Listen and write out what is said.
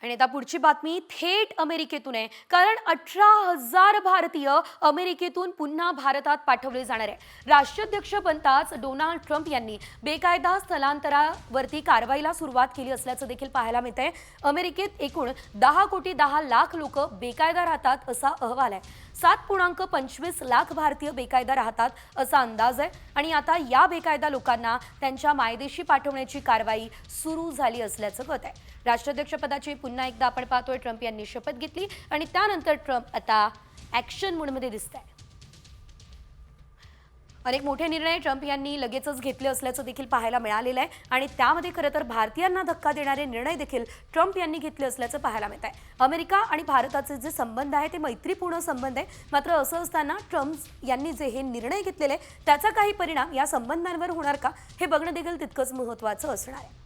आणि आता पुढची बातमी थेट अमेरिकेतून आहे, कारण 18,000 भारतीय अमेरिकेतून पुन्हा भारतात पाठवले जाणार आहे। राष्ट्राध्यक्ष बनताच डोनाल्ड ट्रम्प यांनी बेकायदा स्थलांतरावरती कारवाईला सुरुवात केली असल्याचं देखील पाहायला मिळतंय। अमेरिकेत एकूण 10,10,00,000 लोक बेकायदा राहतात असा अहवाल आहे। 7.25 लाख भारतीय बेकायदा राहतात असा अंदाज आहे आणि आता या बेकायदा लोकांना त्यांच्या मायदेशी पाठवण्याची कारवाई सुरू झाली असल्याचं कळत आहे। राष्ट्राध्यक्षपदाची पुन्हा एकदा आपण पाहतोय ट्रम्प यांनी शपथ घेतली आणि त्यानंतर ट्रम्प आता ॲक्शन मोडमध्ये दिसत आहे। अनेक मोठे निर्णय ट्रम्प यांनी लगेचच घेतले असल्याचं देखील पाहायला मिळालेलं आहे आणि त्यामध्ये खरं तर भारतीयांना धक्का देणारे निर्णय देखील ट्रम्प यांनी घेतले असल्याचं पाहायला मिळत आहे। अमेरिका आणि भारताचे जे संबंध आहे ते मैत्रीपूर्ण संबंध आहे, मात्र असं असताना ट्रम्प यांनी जे हे निर्णय घेतलेले त्याचा काही परिणाम या संबंधांवर होणार का हे बघणं देखील तितकंच महत्त्वाचं असणार आहे।